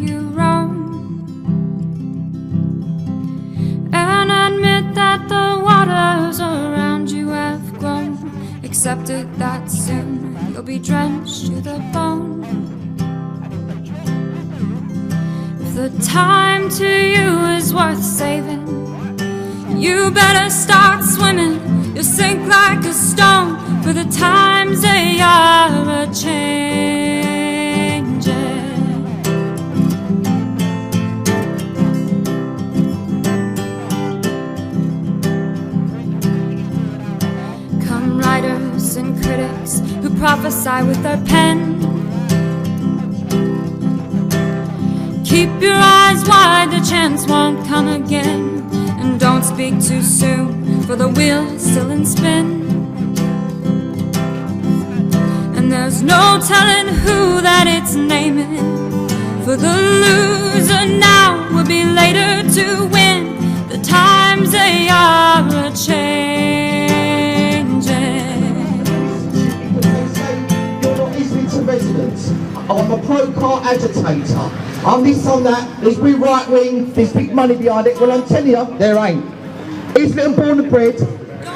you roam, and admit that the waters around you have grown. Accept it that soon you'll be drenched to the bone. If the time to you is worth saving, you better start swimming. You'll sink like a stone, for the times they are a-changing. Come writers and critics who prophesy with their pen, keep your eyes wide, the chance won't come again. And don't speak too soon, for the wheel's still in spin. And there's no telling who that it's naming, for the loser now will be later to win. The times they are a-changing. You're not Islington residents. I'm a pro-car agitator. I'm this, on that, there's big right wing, there's big money behind it. Well, I'm telling you, there ain't. Islington born and bred,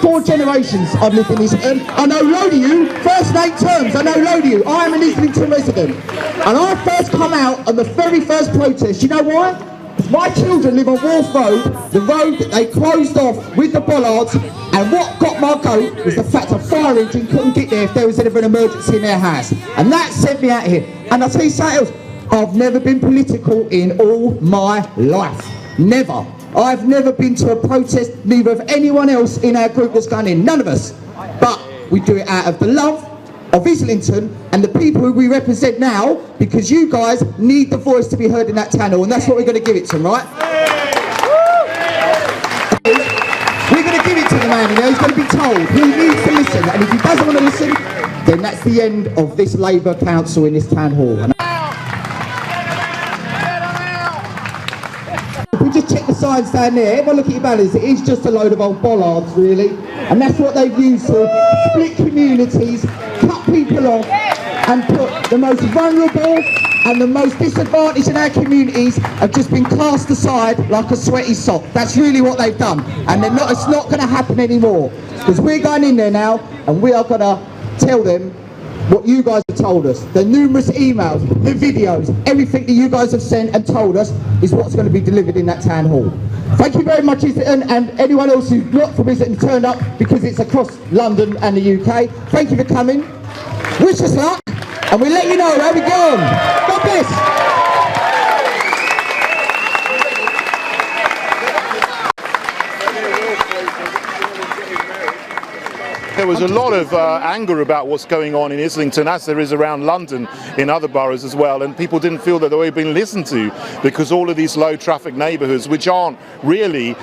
4 generations I've lived in Islington. I know load of you, first 8 terms, I know load of you. I am an Islington resident. And I first come out on the very first protest. You know why? My children live on Wharf Road, the road that they closed off with the bollards, and what got my goat was the fact a fire engine couldn't get there if there was ever an emergency in their house. And that sent me out here. And I'll tell you something else. I've never been political in all my life. Never. I've never been to a protest, neither of anyone else in our group that's gone in. None of us. But we do it out of the love of Islington and the people who we represent now, because you guys need the voice to be heard in that town hall, and that's what we're going to give it to them, right? We're going to give it to the man, you know, he's going to be told. He needs to listen, and if he doesn't want to listen, then that's the end of this Labour council in this town hall. If we just check the signs down there, everyone look at your banners, it is just a load of old bollards really, and that's what they've used to split communities, cut people off, and put the most vulnerable and the most disadvantaged in our communities have just been cast aside like a sweaty sock. That's really what they've done, and it's not going to happen anymore, because we're going in there now and we are going to tell them what you guys have told us. The numerous emails, the videos, everything that you guys have sent and told us is what's going to be delivered in that town hall. Thank you very much, Islington, and anyone else who's not from Islington turned up, because it's across London and the UK. Thank you for coming. Wish us luck, and we'll let you know how we go on. God bless. There was a lot of anger about what's going on in Islington, as there is around London in other boroughs as well, and people didn't feel that they were being listened to, because all of these low traffic neighbourhoods, which aren't really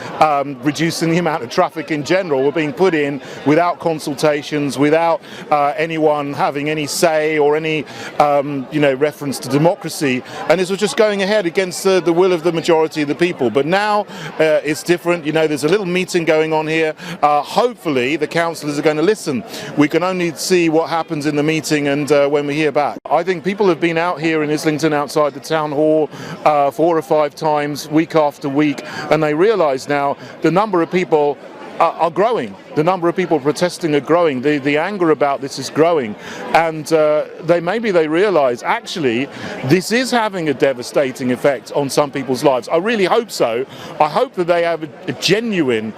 reducing the amount of traffic in general, were being put in without consultations, without anyone having any say or any reference to democracy, and this was just going ahead against the will of the majority of the people. But now it's different. You know, there's a little meeting going on here. Hopefully the councillors are going to listen. We can only see what happens in the meeting and when we hear back. I think people have been out here in Islington outside the town hall 4 or 5 times, week after week, and they realise now the number of people are growing. The number of people protesting are growing. The anger about this is growing, and they realise actually this is having a devastating effect on some people's lives. I really hope so. I hope that they have a genuine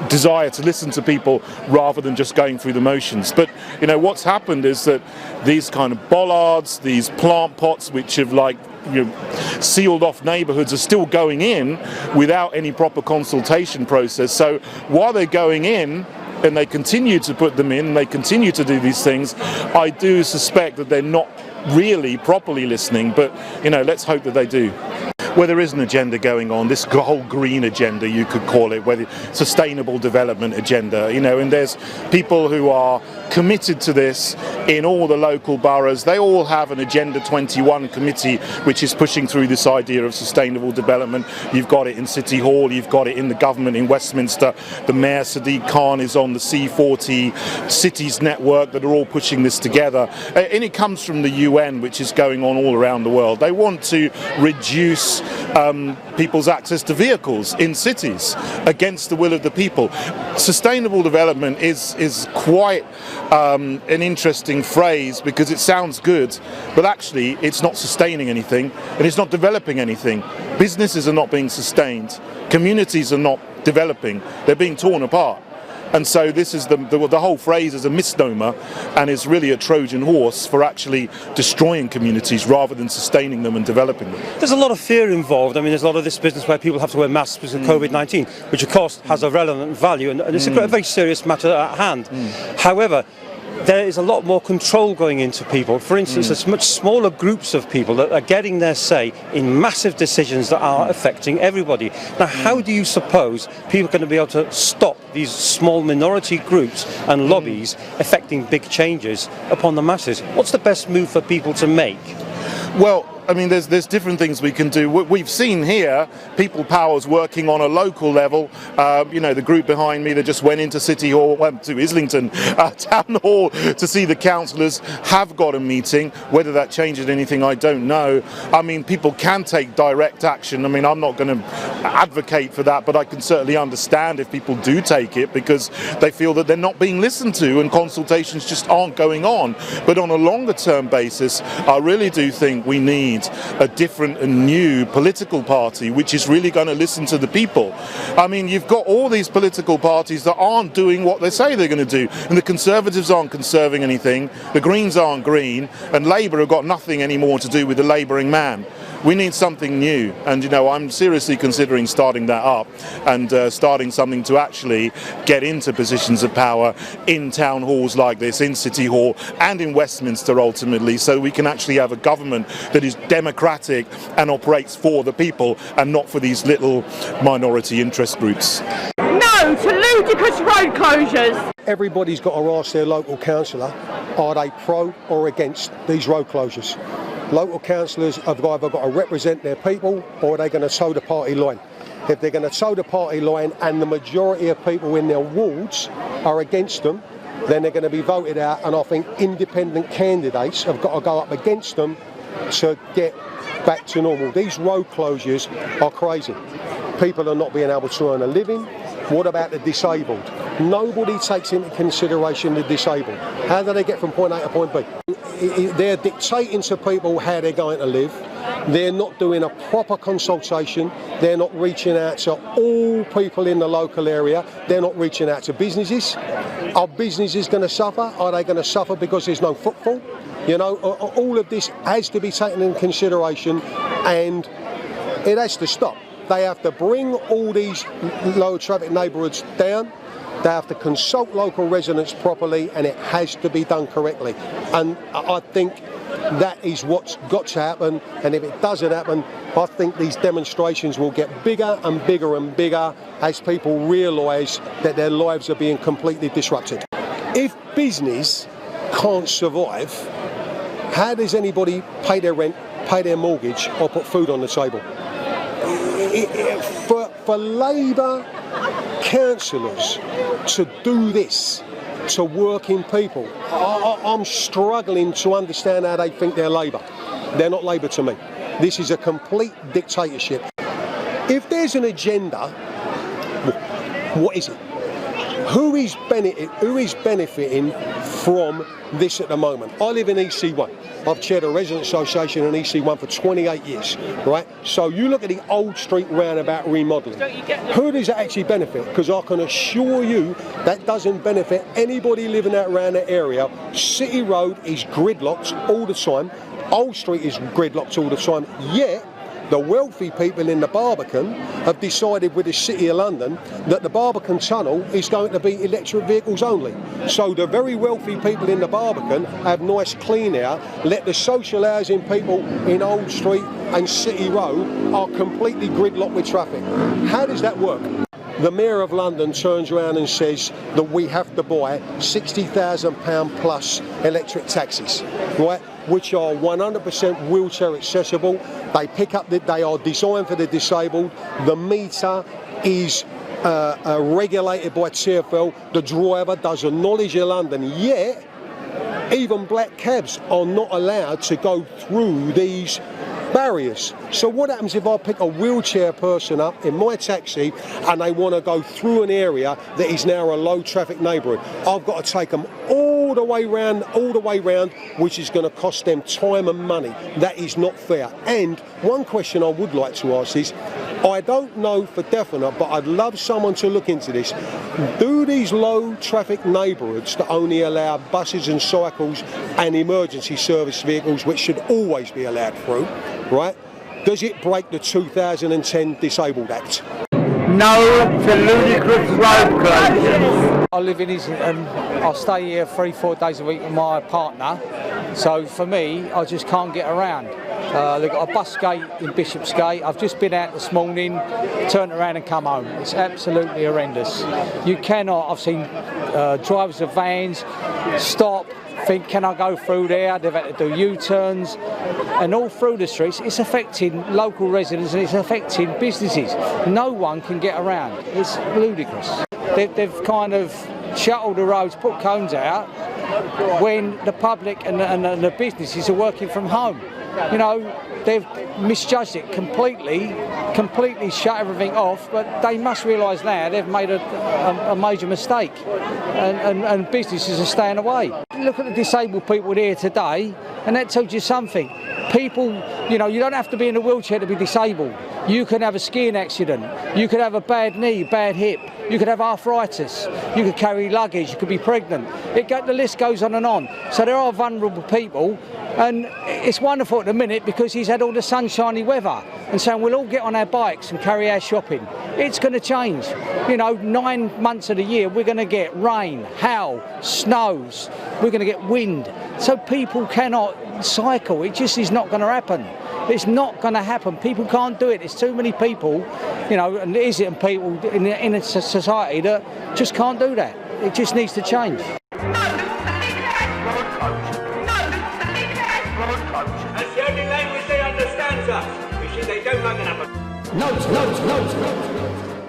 desire to listen to people rather than just going through the motions. But you know what's happened is that these kind of bollards, these plant pots which have sealed off neighbourhoods, are still going in without any proper consultation process. So while they're going in and they continue to put them in, they continue to do these things, I do suspect that they're not really properly listening, but let's hope that they do. Well, there is an agenda going on, this whole green agenda, you could call it, whether sustainable development agenda, and there's people who are committed to this in all the local boroughs. They all have an Agenda 21 committee which is pushing through this idea of sustainable development. You've got it in City Hall, you've got it in the government in Westminster. The Mayor Sadiq Khan is on the C40 Cities Network that are all pushing this together. And it comes from the UN, which is going on all around the world. They want to reduce people's access to vehicles in cities against the will of the people. Sustainable development is quite an interesting phrase because it sounds good, but actually it's not sustaining anything and it's not developing anything. Businesses are not being sustained, communities are not developing, they're being torn apart. And so this is the whole phrase is a misnomer and is really a Trojan horse for actually destroying communities rather than sustaining them and developing them. There's a lot of fear involved. I mean, there's a lot of this business where people have to wear masks because of COVID-19, which of course has a relevant value and it's a very serious matter at hand. However, there is a lot more control going into people. For instance, there's much smaller groups of people that are getting their say in massive decisions that are affecting everybody. Now, how do you suppose people are going to be able to stop these small minority groups and lobbies affecting big changes upon the masses? What's the best move for people to make? Well, I mean, there's different things we can do. We've seen here people powers working on a local level. You know, the group behind me that just went into City Hall, went to Islington Town Hall to see the councillors, have got a meeting. Whether that changes anything, I don't know. I mean, people can take direct action. I mean, I'm not going to advocate for that, but I can certainly understand if people do take it because they feel that they're not being listened to and consultations just aren't going on. But on a longer term basis, I really do think we need a different and new political party which is really going to listen to the people. I mean, you've got all these political parties that aren't doing what they say they're going to do, and the Conservatives aren't conserving anything, the Greens aren't green, and Labour have got nothing anymore to do with the labouring man. We need something new, and you know, I'm seriously considering starting that up and starting something to actually get into positions of power in town halls like this, in City Hall and in Westminster ultimately, so we can actually have a government that is democratic and operates for the people and not for these little minority interest groups. No to ludicrous road closures. Everybody's got to ask their local councillor, are they pro or against these road closures? Local councillors have either got to represent their people or are they going to toe the party line? If they're going to toe the party line and the majority of people in their wards are against them, then they're going to be voted out, and I think independent candidates have got to go up against them to get back to normal. These road closures are crazy. People are not being able to earn a living. What about the disabled? Nobody takes into consideration the disabled. How do they get from point A to point B? They're dictating to people how they're going to live. They're not doing a proper consultation. They're not reaching out to all people in the local area. They're not reaching out to businesses. Are businesses going to suffer? Are they going to suffer because there's no footfall? You know, all of this has to be taken into consideration, and it has to stop. They have to bring all these low traffic neighbourhoods down. They have to consult local residents properly, and it has to be done correctly. And I think that is what's got to happen, and if it doesn't happen, I think these demonstrations will get bigger and bigger and bigger as people realise that their lives are being completely disrupted. If business can't survive, how does anybody pay their rent, pay their mortgage, or put food on the table? For Labour councillors to do this to working people, I'm struggling to understand how they think they're Labour. They're not Labour to me. This is a complete dictatorship. If there's an agenda, what is it? Who is benefiting from this at the moment? I live in EC1. I've chaired a resident association in EC1 for 28 years, right? So you look at the Old Street roundabout remodelling. Who does that actually benefit? Because I can assure you that doesn't benefit anybody living out around that area. City Road is gridlocked all the time. Old Street is gridlocked all the time. Yet the wealthy people in the Barbican have decided with the City of London that the Barbican Tunnel is going to be electric vehicles only. So the very wealthy people in the Barbican have nice clean air, let the social housing people in Old Street and City Road are completely gridlocked with traffic. How does that work? the Mayor of London turns around and says that we have to buy £60,000 plus electric taxis, right, which are 100% wheelchair accessible. They pick up they are designed for the disabled. The meter is regulated by TfL. The driver does a knowledge of London, yet even black cabs are not allowed to go through these barriers. So what happens if I pick a wheelchair person up in my taxi and they want to go through an area that is now a low traffic neighbourhood? I've got to take them all the way round, which is going to cost them time and money. That is not fair. And one question I would like to ask is, I don't know for definite, but I'd love someone to look into this. Do these low traffic neighbourhoods that only allow buses and cycles and emergency service vehicles, which should always be allowed through, right? Does it break the 2010 Disabled Act? No to ludicrous road closures. I live in Islington. I stay here 3-4 days a week with my partner. So for me, I just can't get around. They've got a bus gate in Bishopsgate. I've just been out this morning, turned around and come home. It's absolutely horrendous. You cannot, I've seen drivers of vans stop, think, can I go through there? They've had to do U-turns. And all through the streets, it's affecting local residents and it's affecting businesses. No one can get around. It's ludicrous. They've kind of shut all the roads, put cones out, when the public and the businesses are working from home. You know, they've misjudged it completely shut everything off, but they must realise now they've made a major mistake and businesses are staying away. Look at the disabled people here today, and that tells you something. People, you know, you don't have to be in a wheelchair to be disabled. You can have a skiing accident, you could have a bad knee, bad hip, you could have arthritis, you could carry luggage, you could be pregnant. The list goes on and on. So there are vulnerable people, and it's wonderful at the minute because he's had all the sunshiny weather and saying we'll all get on our bikes and carry our shopping. It's going to change. You know, 9 months of the year we're going to get rain, hail, snows, we're going to get wind. So people cannot cycle. It just is not going to happen. It's not going to happen. People can't do it. There's too many people, you know, and Islington people in a society that just can't do that. It just needs to change. That's the only language they understand us. You see, they don't like enough.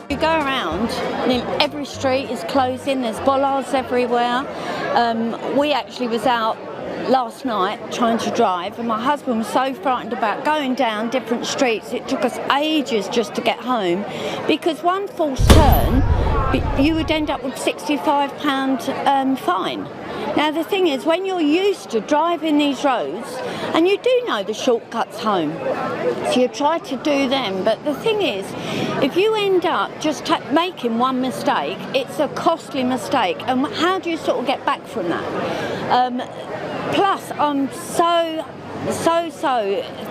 You go around and every street is closing, there's bollards everywhere. We actually was out last night trying to drive and my husband was so frightened about going down different streets. It took us ages just to get home because one false turn you would end up with £65 fine. Now the thing is, when you're used to driving these roads and you do know the shortcuts home, so you try to do them, but the thing is, if you end up just making one mistake, it's a costly mistake, and how do you sort of get back from that? Plus, I'm so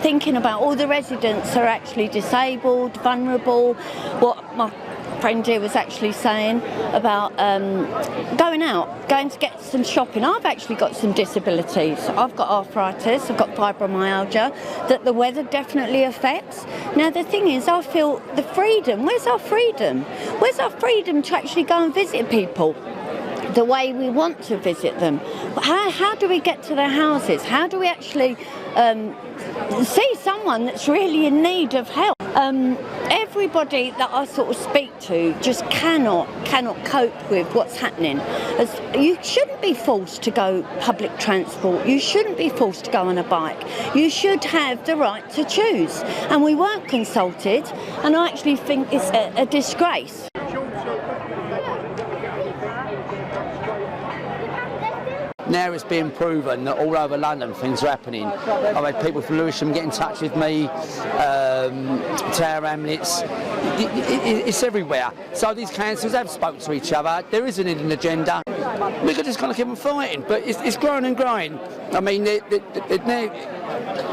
thinking about all the residents are actually disabled, vulnerable. What my friend here was actually saying about going to get some shopping. I've actually got some disabilities. I've got arthritis, I've got fibromyalgia that the weather definitely affects. Now the thing is, I feel the freedom. Where's our freedom? Where's our freedom to actually go and visit people the way we want to visit them? How do we get to their houses? How do we actually see someone that's really in need of help? Everybody that I sort of speak to just cannot cope with what's happening. As you shouldn't be forced to go public transport. You shouldn't be forced to go on a bike. You should have the right to choose. And we weren't consulted, and I actually think it's a disgrace. Now it's being proven that all over London things are happening. I've had people from Lewisham get in touch with me, Tower Hamlets, it's everywhere. So these councils have spoken to each other. There is an hidden agenda. We've just got to keep on fighting, but it's growing and growing. I mean, they're now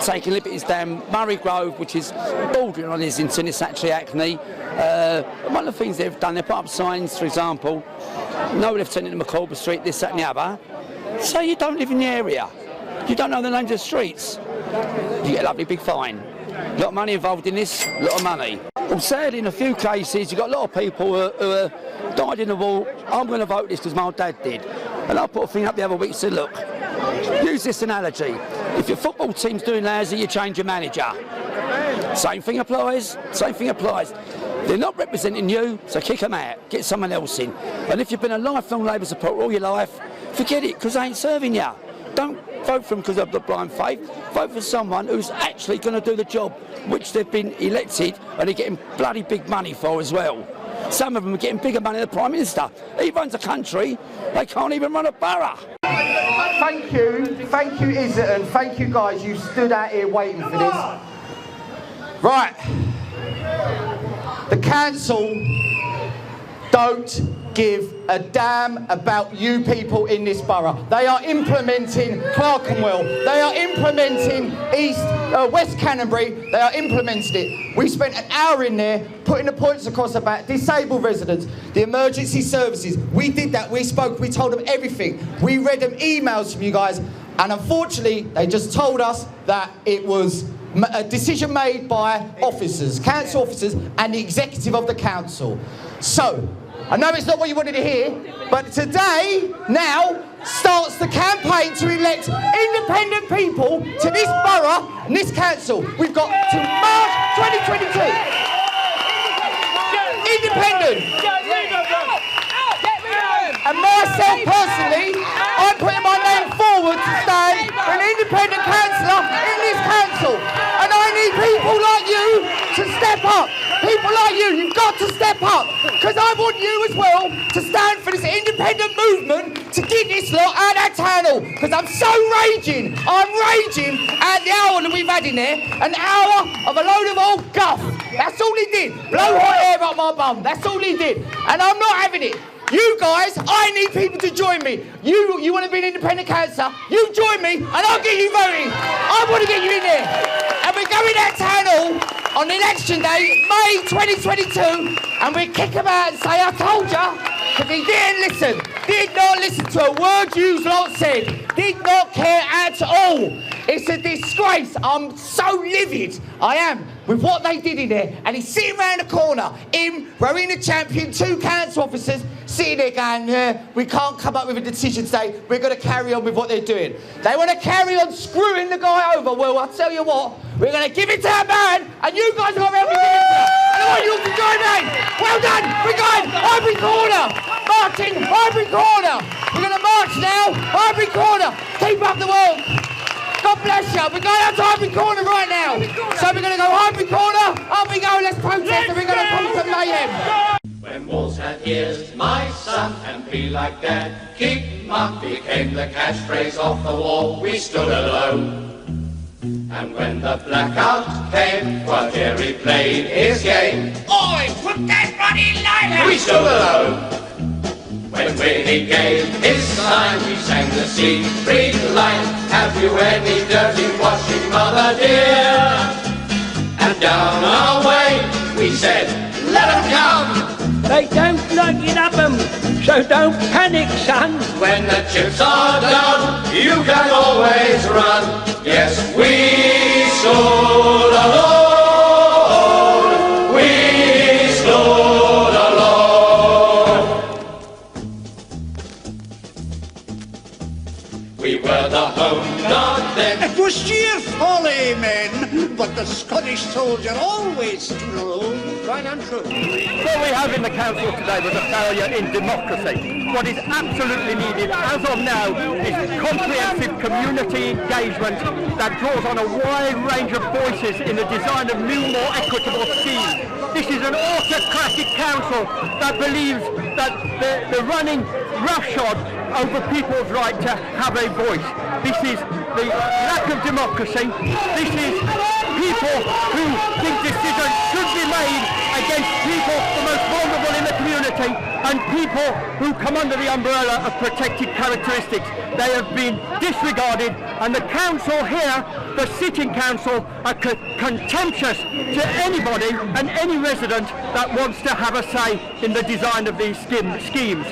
taking liberties down Murray Grove, which is bordering on Islington. It's actually Hackney. One of the things they've done, they put up signs, for example, no Lieutenant McCorber Street, this, that and the other. So you don't live in the area, you don't know the names of the streets, you get a lovely big fine. A lot of money involved in this, a lot of money. Well, sadly, in a few cases, you've got a lot of people who died in the war. I'm going to vote this because my dad did. And I put a thing up the other week and said, look, use this analogy. If your football team's doing lousy, you change your manager. Same thing applies, same thing applies. They're not representing you, so kick them out, get someone else in. And if you've been a lifelong Labour supporter all your life, forget it, because they ain't serving you. Don't vote for them because of the blind faith. Vote for someone who's actually going to do the job which they've been elected and they're getting bloody big money for as well. Some of them are getting bigger money than the Prime Minister. He runs a country, they can't even run a borough. Thank you Islington, thank you guys, you stood out here waiting for this. Right, the council don't give a damn about you people in this borough. They are implementing Clerkenwell, they are implementing West Canterbury, they are implementing it. We spent an hour in there putting the points across about disabled residents, the emergency services. We did that, we spoke, we told them everything. We read them emails from you guys, and unfortunately they just told us that it was a decision made by officers, council officers and the executive of the council. So, I know it's not what you wanted to hear, but today, now, starts the campaign to elect independent people to this borough and this council. We've got to March 2022. Independent. And myself personally, I'm putting my name forward to stand for an independent councillor in this council. And I need people like you to step up. People like you, you've got to step up. Because I want you as well to stand for this independent movement to get this lot out of that tunnel. Because I'm so raging. I'm raging at the hour that we've had in there. An hour of a load of old guff. That's all he did. Blow hot air up my bum. That's all he did. And I'm not having it. You guys, I need people to join me. You want to be an independent councillor? You join me and I'll get you voting. I want to get you in there. And we're going that town hall on election day, May 2022, and we kick him out and say, I told ya, because he didn't listen. Did not listen to a word you lot said. Did not care at all. It's a disgrace. I'm so livid. I am. With what they did in there. And he's sitting round the corner. Him, Rowena Champion, 2 council officers, sitting there going, we can't come up with a decision today. We're going to carry on with what they're doing. They want to carry on screwing the guy over. Well, I'll tell you what. We're going to give it to that man. And you guys are going to help me give it to him. And I want you all to join me. Well done. We're going Highbury Corner. Marching Highbury Corner. We're going to march now. Highbury Corner. Keep up the work. God bless you. We're going out to Highbury Corner right now. So we're going to go Highbury Corner. Up we go. Let's protest and we're going to cause some mayhem. When walls had ears, my son, and be like Dad, keep mum became the catchphrase off the wall. We stood alone. And when the blackout came, while Jerry played his game, oi, put that bloody light out! We stood alone. When Winnie gave his sign, we sang the secret line, have you any dirty washing, mother dear? And down our way, we said, let them come. They don't like it up 'em, so don't panic, son. When the chips are down, you can always run. Yes, we stood alone. We stood alone. We were the home guard then. It was cheerful, amen, but the Scottish soldier always strode right and true. What we have in the council today was a failure in democracy. What is absolutely needed as of now is comprehensive community engagement that draws on a wide range of voices in the design of new, more equitable schemes. This is an autocratic council that believes that they're running roughshod over people's right to have a voice. This is the lack of democracy. This is people who think decisions should be made against people the most vulnerable in the community and people who come under the umbrella of protected characteristics. They have been disregarded, and the council here, the sitting council, are contemptuous to anybody and any resident that wants to have a say in the design of these schemes.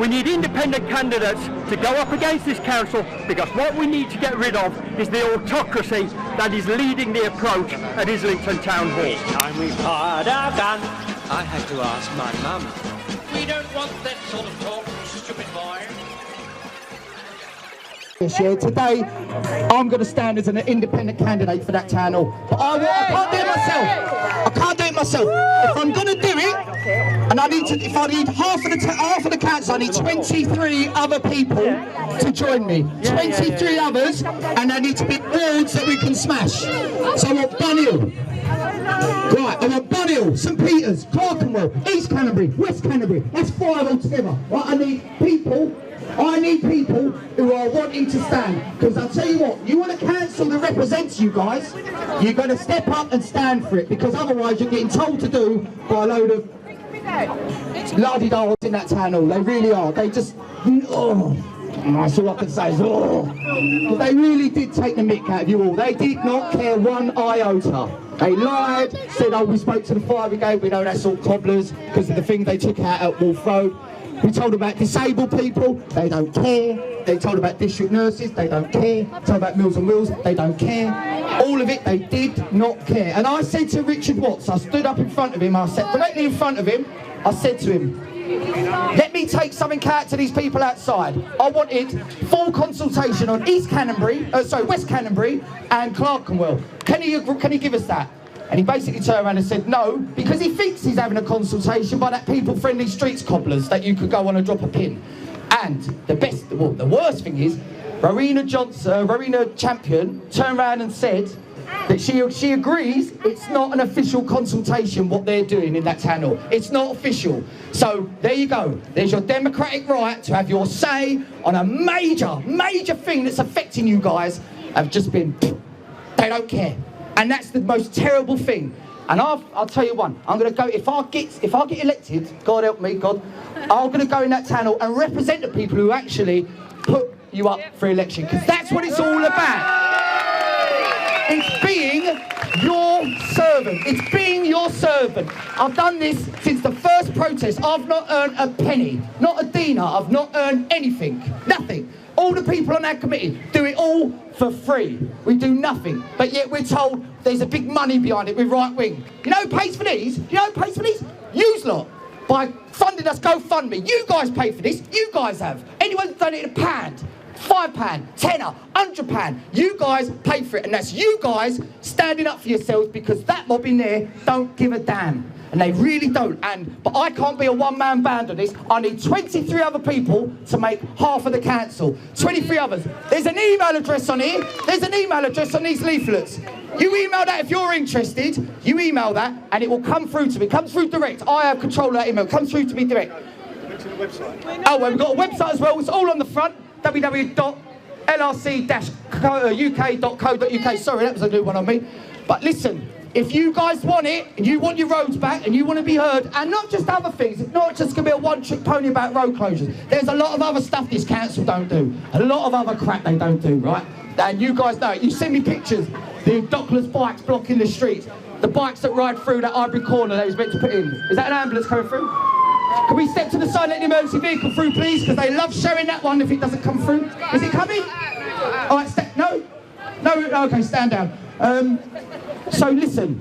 We need independent candidates to go up against this council, because what we need to get rid of is the autocracy that is leading the approach at Islington Town Hall. Time we fired our gun, I had to ask my mum. We don't want that sort of talk, stupid boy. This year, today, I'm going to stand as an independent candidate for that town hall. But I can't do it myself. I can't do it myself. If I'm going to do it, and if I need half of the council, I need 23 other people to join me. 23 others, and they need to be wards that we can smash. So I want Bunhill. Right, I want Bunhill, St Peters, Clerkenwell, East Canterbury, West Canterbury. That's 5 altogether. Right, I need people who are wanting to stand. Because I'll tell you what, you want a council that represents you guys, you're going to step up and stand for it. Because otherwise you're getting told to do by a load of la-di-da in that town hall. They really are. They just, that's all I can say is, they really did take the mick out of you all. They did not care one iota. They lied, said, oh, we spoke to the fire brigade, we know that's all cobblers because of the thing they took out at Wolf Road. We told about disabled people, they don't care. They told about district nurses, they don't care. Told about Meals on Wheels, they don't care. All of it, they did not care. And I said to Richard Watts, I stood up in front of him, I said, directly in front of him, I said to him, let me take something out to these people outside. I wanted full consultation on West Canterbury and Clerkenwell. Can you give us that? And he basically turned around and said no, because he thinks he's having a consultation by that people-friendly streets cobblers that you could go on and drop a pin. And the worst thing is, Rowena Champion turned around and said that she agrees it's not an official consultation what they're doing in that town hall. It's not official. So there you go. There's your democratic right to have your say on a major thing that's affecting you guys. Have just been, they don't care. And that's the most terrible thing. And I'll tell you one, I'm going to go, if I get elected, God help me, God, I'm going to go in that town hall and represent the people who actually put you up for election. Because that's what it's all about. It's being your servant. It's being your servant. I've done this since the first protest. I've not earned a penny, not a dinar. I've not earned anything, nothing. All the people on our committee do it all for free. We do nothing. But yet we're told there's a big money behind it with right wing. You know who pays for these? You know who pays for these? Yous lot. By funding us GoFundMe. You guys pay for this. You guys have. Anyone's done it in £1, £5, tenner, £100. You guys pay for it. And that's you guys standing up for yourselves because that mob in there don't give a damn. And they really don't. But I can't be a one-man band on this. I need 23 other people to make half of the council. 23 others. There's an email address on here. There's an email address on these leaflets. You email that if you're interested. You email that and it will come through to me. It comes through direct. I have control of that email. It comes through to me direct. Oh, well, we've got a website as well. It's all on the front. www.lrc-uk.co.uk. Sorry, that was a new one on me. But listen. If you guys want it, and you want your roads back, and you want to be heard, and not just other things, it's not just going to be a one-trick pony about road closures. There's a lot of other stuff this council don't do. A lot of other crap they don't do, right? And you guys know it. You send me pictures. The dockless bikes blocking the streets. The bikes that ride through that Highbury Corner that was meant to put in. Is that an ambulance coming through? Can we step to the side and let the emergency vehicle through, please? Because they love showing that one if it doesn't come through. Is it coming? All right, no? No, okay, stand down. So listen,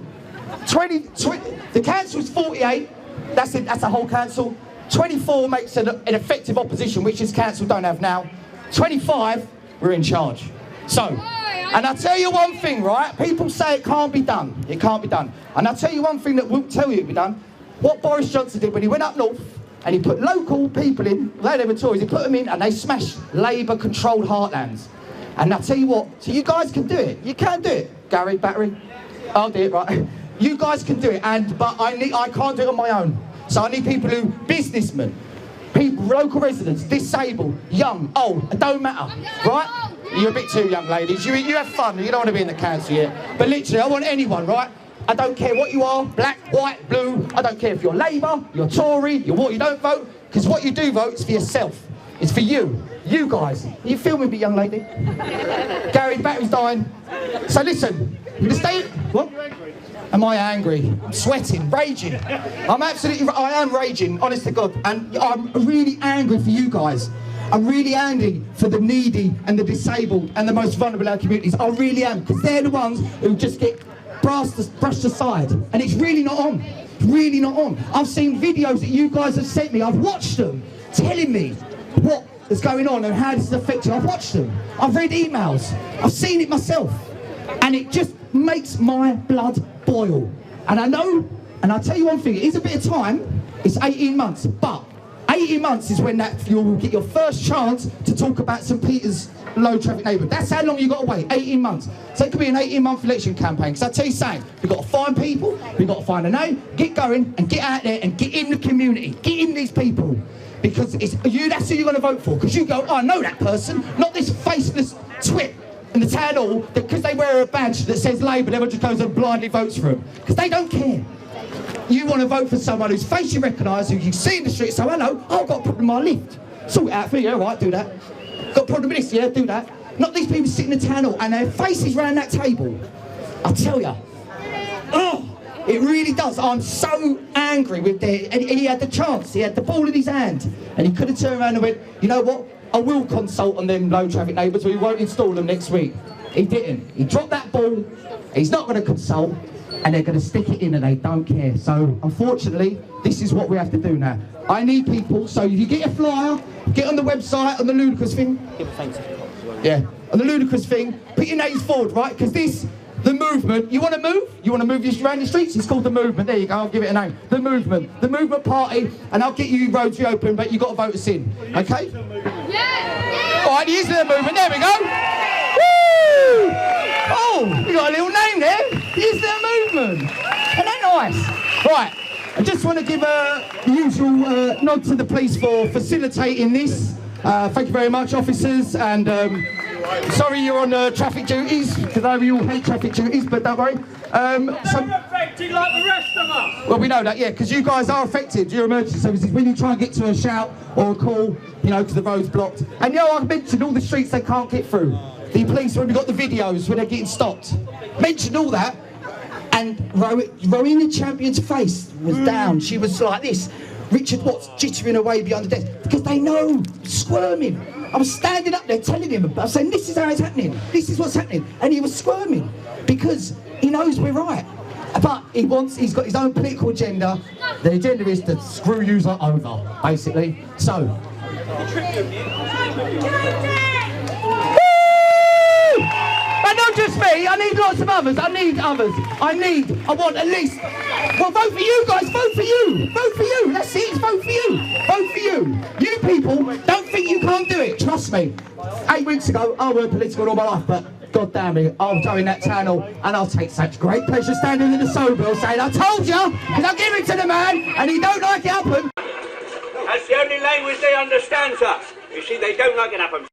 the council's 48, that's it, that's the whole council. 24 makes an effective opposition, which this council don't have now. 25, we're in charge. So, and I'll tell you one thing, right? People say it can't be done. It can't be done. And I'll tell you one thing that won't tell you it can be done. What Boris Johnson did when he went up north and he put local people in, they were Tories, he put them in and they smashed Labour-controlled heartlands. And I'll tell you what, so you guys can do it. You can do it. Gary, Battery, I'll do it, right? You guys can do it, but I can't do it on my own. So I need people who, businessmen, people, local residents, disabled, young, old, it don't matter, right? You're a bit too young, ladies. You have fun, you don't want to be in the council yet. But literally, I want anyone, right? I don't care what you are, black, white, blue. I don't care if you're Labour, you're Tory, you're what, you don't vote. Because what you do vote is for yourself. It's for you. You guys. Are you filming me, young lady? Gary, battery's dying. So listen, you stay. What? Am I angry? I'm sweating, raging. I am raging, honest to God. And I'm really angry for you guys. I'm really angry for the needy and the disabled and the most vulnerable in our communities. I really am, because they're the ones who just get brushed aside, and it's really not on. It's really not on. I've seen videos that you guys have sent me. I've watched them, telling me what is going on and how this is affecting. I've watched them. I've read emails. I've seen it myself, and it just makes my blood boil. And I know, and I'll tell you one thing. It is a bit of time. It's 18 months, but 18 months is when you'll get your first chance to talk about St Peter's low traffic neighbourhood. That's how long you've got to wait, 18 months. So it could be an 18-month election campaign. Because I tell you something, we've got to find people, we've got to find a name, get going and get out there and get in the community, get in these people. Because it's you, that's who you're going to vote for. Because you go, oh, I know that person, not this faceless twit in the town hall that because they wear a badge that says Labour, everyone just goes and blindly votes for them. Because they don't care. You want to vote for someone whose face you recognise, who you see in the street, so hello, I've got a problem with my lift. Sort it out for you, all right, do that. Got a problem with this, yeah, do that. Not these people sitting in the town hall and their faces round that table. I tell you, oh, it really does. I'm so angry with their, and he had the chance, he had the ball in his hand, and he could have turned around and went, you know what, I will consult on them low traffic neighbours, we won't install them next week. He didn't. He dropped that ball, he's not going to consult, and they're going to stick it in and they don't care. So, unfortunately, this is what we have to do now. I need people, so if you get a flyer, get on the website, on the Ludicrous thing. Yeah, on the Ludicrous thing, put your names forward, right? Because this, the movement, you want to move? You want to move around the streets? It's called the movement. There you go, I'll give it a name. The movement party, and I'll get you roads reopened, but you've got to vote us in, okay? Yeah! All right, the Islington movement, there we go. Woo! Oh, you got a little name there. The Islington movement. Isn't that nice? Right, I just want to give a usual nod to the police for facilitating this. Thank you very much, officers, and sorry you're on traffic duties, because I know we all hate traffic duties, but don't worry. They're affected like the rest of us. Well, we know that, yeah, because you guys are affected, your emergency services, when you try and get to a shout or a call, you know, because the road's blocked. And you know, I mentioned all the streets they can't get through. The police, when we got the videos, when they're getting stopped. Mentioned all that, and Rowena Champion's face was down. She was like this. Richard Watts jittering away behind the desk, because they know, squirming. I was standing up there telling him, I was saying, this is how it's happening, this is what's happening, and he was squirming, because he knows we're right. But he's got his own political agenda. The agenda is to screw yous over, basically. So. And not just me, I need lots of others, I want at least, well, vote for you guys, vote for you, that's it, vote for you. You people don't think you can't do it, trust me. 8 weeks ago, I worked political all my life, but God damn it, I'll go in that channel and I'll take such great pleasure standing in the Sobel saying, I told you, because I'll give it to the man, and he don't like it happen. That's the only language they understand, sir. You see, they don't like it happen.